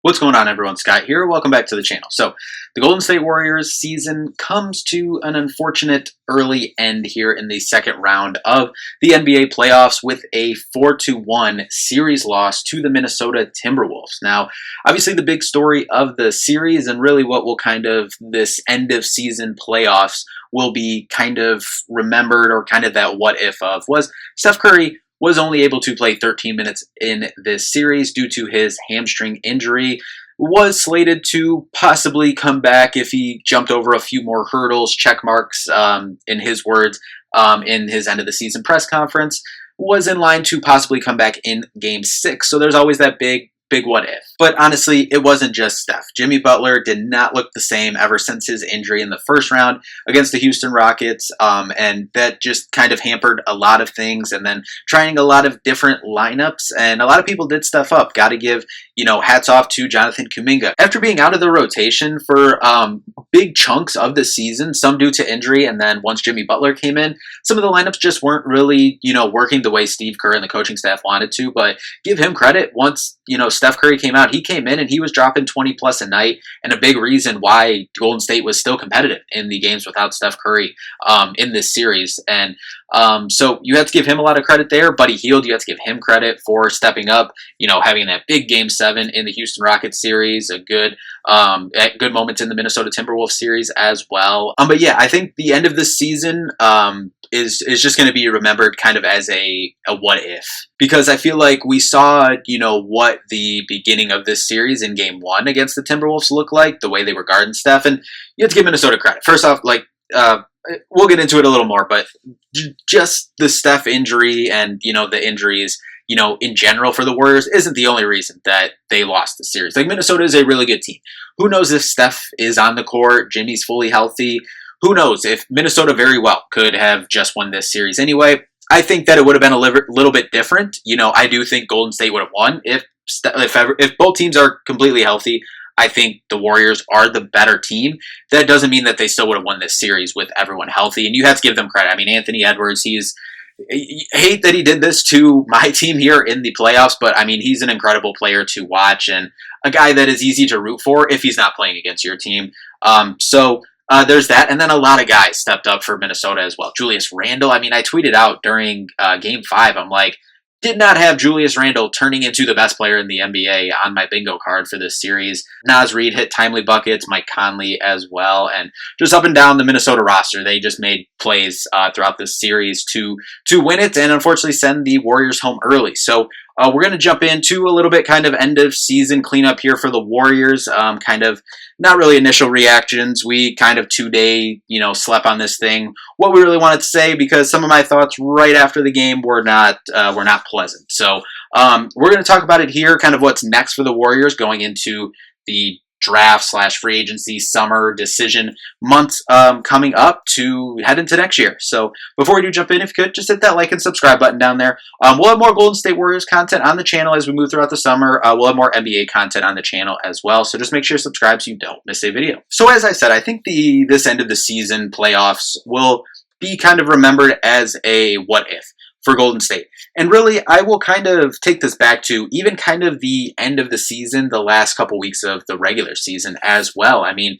What's going on, everyone? Scott here. Welcome back to the channel. So, the Golden State Warriors season comes to an unfortunate early end here in the second round of the NBA playoffs with a 4-1 series loss to the Minnesota Timberwolves. Now, obviously the big story of the series and really what will kind of this end of season playoffs will be kind of remembered, or kind of that what if of, was Steph Curry was only able to play 13 minutes in this series due to his hamstring injury. Was slated to possibly come back if he jumped over a few more hurdles, check marks, in his words, in his end of the season press conference. Was in line to possibly come back in Game 6. So there's always that big what if. But honestly, it wasn't just Steph. Jimmy Butler did not look the same ever since his injury in the first round against the Houston Rockets, and that just kind of hampered a lot of things, and then trying a lot of different lineups, and a lot of people did stuff up. Got to give, hats off to Jonathan Kuminga. After being out of the rotation for big chunks of the season, some due to injury, and then once Jimmy Butler came in, some of the lineups just weren't really, working the way Steve Kerr and the coaching staff wanted to, but give him credit. Once, Steph Curry came out, he came in and he was dropping 20 plus a night, and a big reason why Golden State was still competitive in the games without Steph Curry in this series. And so you have to give him a lot of credit there. Buddy Hield, you have to give him credit for stepping up, having that big Game 7 in the Houston Rockets series, a good moment in the Minnesota Timberwolves series as well. But yeah, I think the end of the season is just going to be remembered kind of as a what if, because I feel like we saw, what the beginning of this series in Game 1 against the Timberwolves looked like, the way they were guarding Steph, and you have to give Minnesota credit. First off, we'll get into it a little more, but just the Steph injury and, the injuries, in general for the Warriors isn't the only reason that they lost the series. Like, Minnesota is a really good team. Who knows if Steph is on the court, Jimmy's fully healthy? Who knows if Minnesota very well could have just won this series anyway. I think that it would have been a little bit different. I do think Golden State would have won if both teams are completely healthy. I think the Warriors are the better team. That doesn't mean that they still would have won this series with everyone healthy, and you have to give them credit. I mean, Anthony Edwards, hate that he did this to my team here in the playoffs, but I mean, he's an incredible player to watch and a guy that is easy to root for if he's not playing against your team. So there's that, and then a lot of guys stepped up for Minnesota as well. Julius Randle, I mean, I tweeted out during Game 5, I'm like, did not have Julius Randle turning into the best player in the NBA on my bingo card for this series. Naz Reid hit timely buckets, Mike Conley as well, and just up and down the Minnesota roster, they just made plays throughout this series to win it, and unfortunately send the Warriors home early. So we're going to jump into a little bit kind of end of season cleanup here for the Warriors. Kind of not really initial reactions. We kind of 2-day, slept on this thing. What we really wanted to say, because some of my thoughts right after the game were not pleasant. So we're going to talk about it here, kind of what's next for the Warriors going into the draft / free agency summer decision months coming up to head into next year. So before we do jump in, if you could just hit that like and subscribe button down there. We'll have more Golden State Warriors content on the channel as we move throughout the summer. We'll have more NBA content on the channel as well, so just make sure you subscribe so you don't miss a video. So as I said, I think this end of the season playoffs will be kind of remembered as a what if for Golden State. And really, I will kind of take this back to even kind of the end of the season, the last couple weeks of the regular season as well. I mean,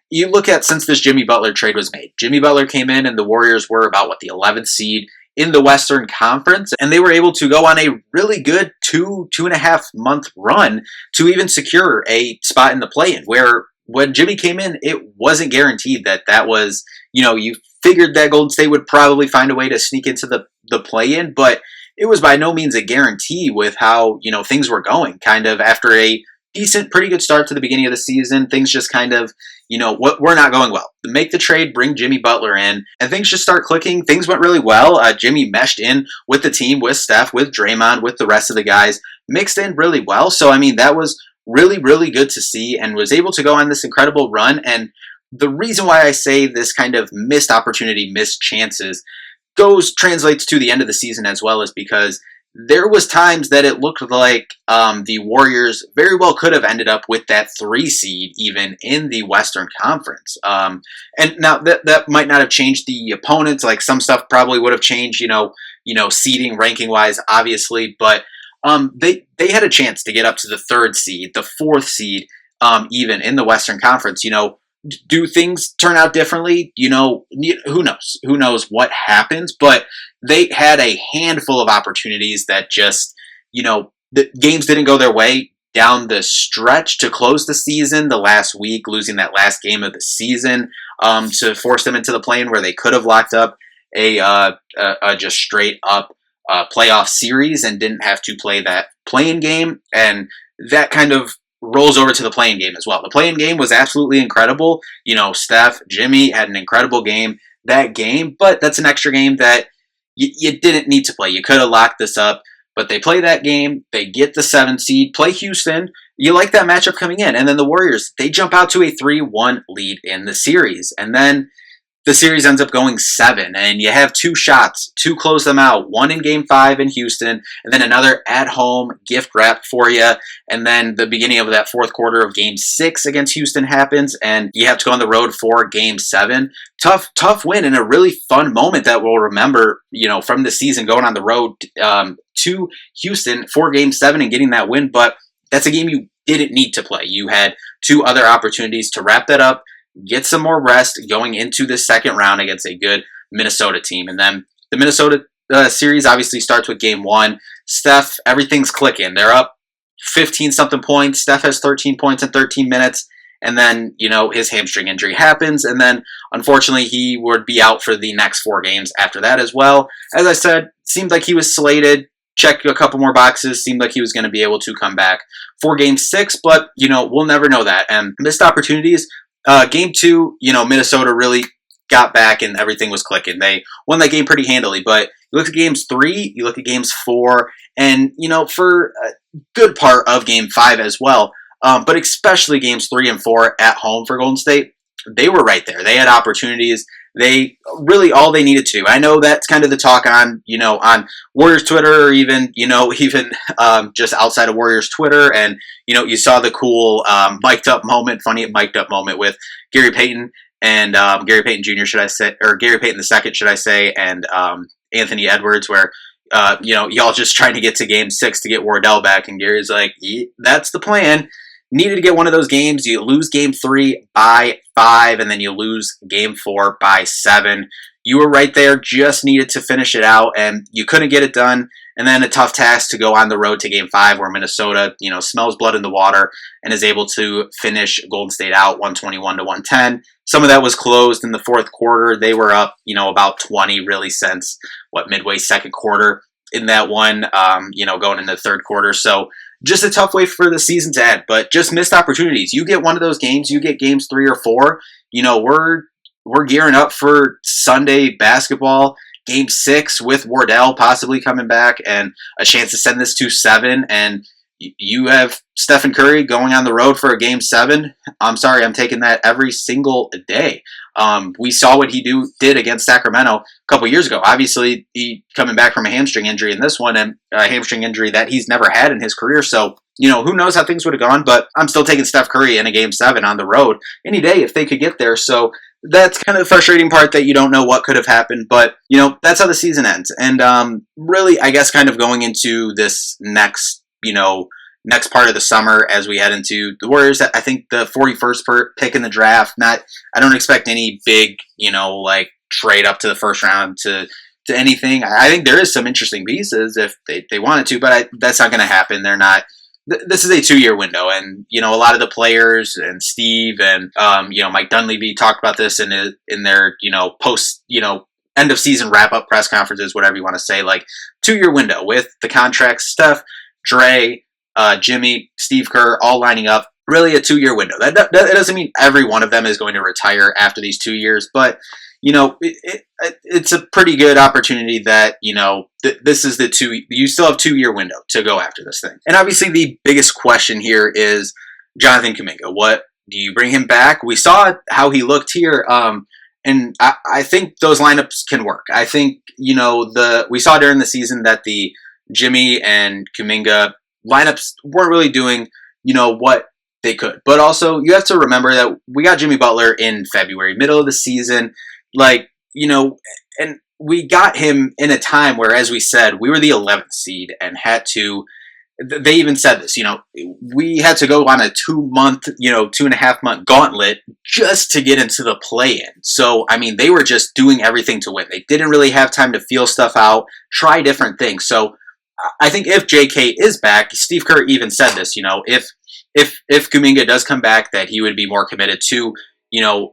you look at since this Jimmy Butler trade was made, Jimmy Butler came in and the Warriors were about, the 11th seed in the Western Conference, and they were able to go on a really good 2.5 month run to even secure a spot in the play-in, where when Jimmy came in, it wasn't guaranteed that was, you figured that Golden State would probably find a way to sneak into the play-in, but it was by no means a guarantee with how, things were going. Kind of after a decent, pretty good start to the beginning of the season, things just kind of, we're not going well. Make the trade, bring Jimmy Butler in, and things just start clicking. Things went really well. Jimmy meshed in with the team, with Steph, with Draymond, with the rest of the guys, mixed in really well. So, I mean, that was really, really good to see, and was able to go on this incredible run. And the reason why I say this kind of missed opportunity, missed chances, translates to the end of the season as well, is because there was times that it looked like the Warriors very well could have ended up with that 3 seed even in the Western Conference. And now that might not have changed the opponents. Like, some stuff probably would have changed, seeding ranking wise, obviously, but they had a chance to get up to the 3rd seed, the 4th seed, even in the Western Conference. Do things turn out differently? Who knows? Who knows what happens? But they had a handful of opportunities that just, the games didn't go their way down the stretch to close the season. The last week, losing that last game of the season to force them into the play-in where they could have locked up a just straight up playoff series and didn't have to play that play-in game, and that kind of rolls over to the play-in game as well. The play-in game was absolutely incredible. Steph, Jimmy had an incredible game that game, but that's an extra game that you didn't need to play. You could have locked this up, but they play that game. They get the 7th seed, play Houston. You like that matchup coming in. And then the Warriors, they jump out to a 3-1 lead in the series. And then the series ends up going 7, and you have 2 shots to close them out. One in Game 5 in Houston, and then another at-home gift wrap for you. And then the beginning of that 4th quarter of Game 6 against Houston happens, and you have to go on the road for Game 7. Tough win, and a really fun moment that we'll remember, from the season, going on the road to Houston for Game 7 and getting that win. But that's a game you didn't need to play. You had 2 other opportunities to wrap that up, get some more rest going into the 2nd round against a good Minnesota team. And then the Minnesota series obviously starts with Game 1. Steph, everything's clicking. They're up 15-something points. Steph has 13 points in 13 minutes. And then, his hamstring injury happens. And then, unfortunately, he would be out for the next 4 games after that as well. As I said, seemed like he was slated. Check a couple more boxes. Seemed like he was going to be able to come back for Game 6. But, we'll never know that. And missed opportunities. Game 2, Minnesota really got back and everything was clicking. They won that game pretty handily, but you look at Games 3, you look at Games 4, and, for a good part of Game 5 as well, but especially Games 3 and 4 at home for Golden State, they were right there. They had opportunities. They really all they needed to do. I know that's kind of the talk on, on Warriors Twitter, or even, even just outside of Warriors Twitter. And, you saw the cool funny mic'd up moment with Gary Payton and Gary Payton Jr., should I say, or Gary Payton II, should I say, and Anthony Edwards, where, y'all just trying to get to Game 6 to get Wardell back. And Gary's like, that's the plan. Needed to get one of those games. You lose Game 3 by 5, and then you lose Game 4 by 7. You were right there, just needed to finish it out, and you couldn't get it done. And then a tough task to go on the road to Game 5, where Minnesota, smells blood in the water and is able to finish Golden State out 121-110. Some of that was closed in the 4th quarter. They were up, about 20 really since, midway 2nd quarter in that one, going into the 3rd quarter. So just a tough way for the season to end, but just missed opportunities. You get one of those games, you get Games 3 or 4, we're gearing up for Sunday basketball, Game 6 with Wardell possibly coming back and a chance to send this to 7, and you have Stephen Curry going on the road for a Game 7. I'm sorry, I'm taking that every single day. We saw what he did against Sacramento a couple years ago. Obviously, he coming back from a hamstring injury in this one, and a hamstring injury that he's never had in his career. So, who knows how things would have gone, but I'm still taking Steph Curry in a Game 7 on the road any day if they could get there. So that's kind of the frustrating part, that you don't know what could have happened, but, that's how the season ends. And really, I guess kind of going into this next part of the summer as we head into the Warriors, I think the 41st pick in the draft, I don't expect any big, trade up to the 1st round to anything. I think there is some interesting pieces if they wanted to, but that's not going to happen. They're not. This is a 2-year window, and, a lot of the players and Steve and, Mike Dunleavy talked about this in their, post, end of season wrap up press conferences, whatever you want to say, 2-year window with the contracts, Steph, Dre, Jimmy, Steve Kerr, all lining up. Really a 2-year window. That doesn't mean every one of them is going to retire after these 2 years, but it's a pretty good opportunity that this is you still have 2-year window to go after this thing. And obviously the biggest question here is Jonathan Kuminga. What do you bring him back? We saw how he looked here, and I think those lineups can work. I think we saw during the season that the Jimmy and Kuminga lineups weren't really doing, what they could. But also, you have to remember that we got Jimmy Butler in February, middle of the season, and we got him in a time where, as we said, we were the 11th seed and had to, they even said this, we had to go on a 2-month, 2.5-month gauntlet just to get into the play-in. So, I mean, they were just doing everything to win. They didn't really have time to feel stuff out, try different things. So, I think if JK is back, Steve Kerr even said this, if Kuminga does come back, that he would be more committed to,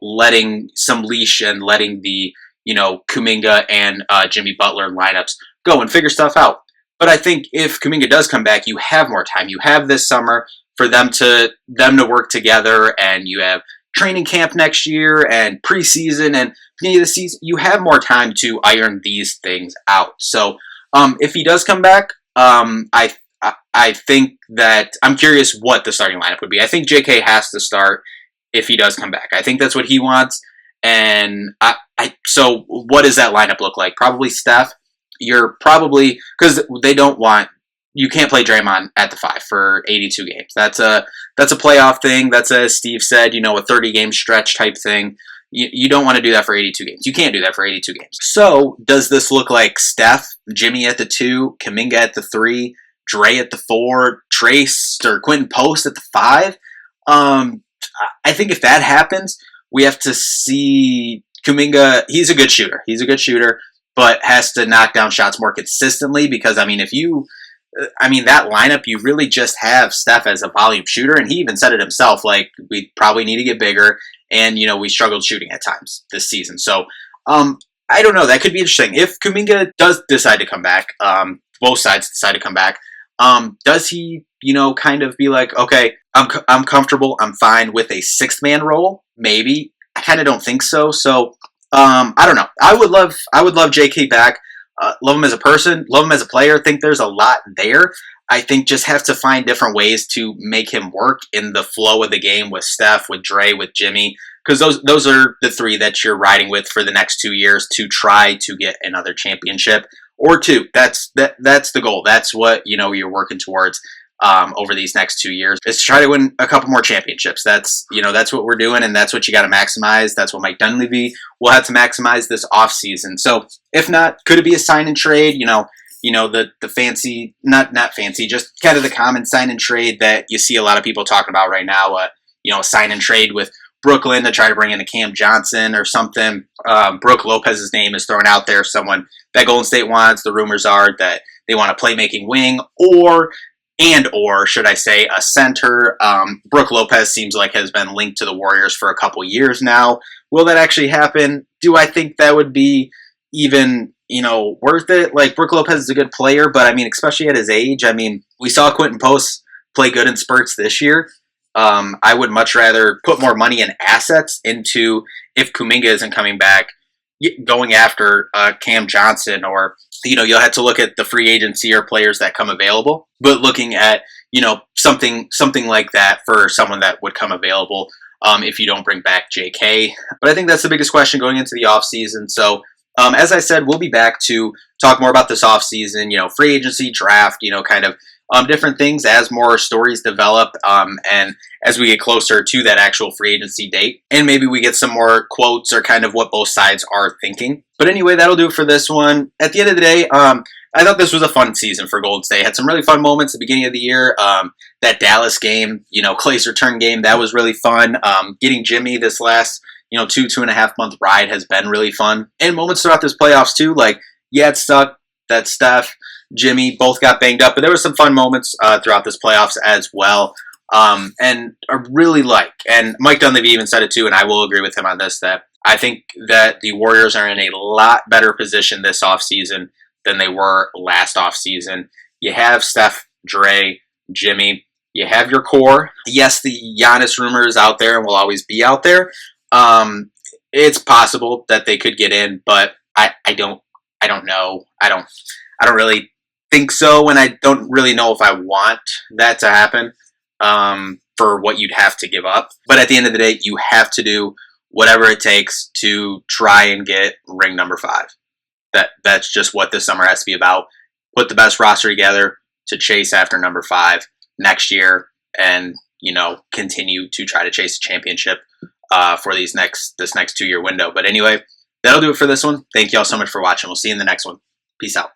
letting some leash and letting the, Kuminga and Jimmy Butler lineups go and figure stuff out. But I think if Kuminga does come back, you have more time. You have this summer for them to work together, and you have training camp next year and preseason and beginning of the season. You have more time to iron these things out. So if he does come back, I think that I'm curious what the starting lineup would be. I think JK has to start if he does come back. I think that's what he wants. And so what does that lineup look like? Probably Steph. You're probably, because you can't play Draymond at the 5 for 82 games. That's a playoff thing. That's, as Steve said, a 30-game stretch type thing. You don't want to do that for 82 games. You can't do that for 82 games. So does this look like Steph, Jimmy at the 2, Kuminga at the 3, Dre at the 4, Trace or Quentin Post at the 5? I think if that happens, we have to see Kuminga. He's a good shooter. But has to knock down shots more consistently, because, that lineup, you really just have Steph as a volume shooter, and he even said it himself, like, we probably need to get bigger, and, we struggled shooting at times this season. So, I don't know, that could be interesting. If Kuminga does decide to come back, both sides decide to come back, does he, kind of be like, okay, I'm comfortable, I'm fine with a 6th-man role? Maybe. I kind of don't think so, I don't know. I would love JK back. Love him as a person. Love him as a player. Think there's a lot there. I think just have to find different ways to make him work in the flow of the game with Steph, with Dre, with Jimmy, because those are the 3 that you're riding with for the next 2 years to try to get another championship or 2. That's the goal. That's what you're working towards. Over these next 2 years is to try to win a couple more championships. That's what we're doing, and that's what you got to maximize. That's what Mike Dunleavy will have to maximize this offseason. So if not, could it be a sign and trade? The fancy, not fancy, just kind of the common sign and trade that you see a lot of people talking about right now. A sign and trade with Brooklyn to try to bring in a Cam Johnson or something. Brooke Lopez's name is thrown out there, someone that Golden State wants. The rumors are that they want a playmaking wing, or should I say, a center. Brooke Lopez seems like has been linked to the Warriors for a couple years now. Will that actually happen? Do I think that would be even, worth it? Like, Brooke Lopez is a good player, but especially at his age, we saw Quentin Post play good in spurts this year. I would much rather put more money and assets into, if Kuminga isn't coming back, going after Cam Johnson, or you'll have to look at the free agency or players that come available, but looking at something like that for someone that would come available if you don't bring back JK. But I think that's the biggest question going into the offseason. So as I said, we'll be back to talk more about this offseason, free agency, draft, kind of different things as more stories develop, and as we get closer to that actual free agency date, and maybe we get some more quotes or kind of what both sides are thinking. But anyway, that'll do it for this one. At the end of the day, I thought this was a fun season for Golden State. Had some really fun moments at the beginning of the year. That Dallas game, Clay's return game, that was really fun. Getting Jimmy this last, 2.5 month ride has been really fun. And moments throughout this playoffs too, like, yeah, it sucked that Steph, Jimmy both got banged up, but there were some fun moments throughout this playoffs as well. And I really like, and Mike Dunleavy even said it too, and I will agree with him on this, that I think that the Warriors are in a lot better position this offseason than they were last offseason. You have Steph, Dre, Jimmy. You have your core. Yes, the Giannis rumor is out there and will always be out there. It's possible that they could get in, but I don't know. I don't really think so, and I don't really know if I want that to happen for what you'd have to give up. But at the end of the day, you have to do whatever it takes to try and get ring number 5. That's just what this summer has to be about. Put the best roster together to chase after number 5 next year, and continue to try to chase a championship for this next 2-year window. But anyway, that'll do it for this one. Thank you all so much for watching. We'll see you in the next one. Peace out.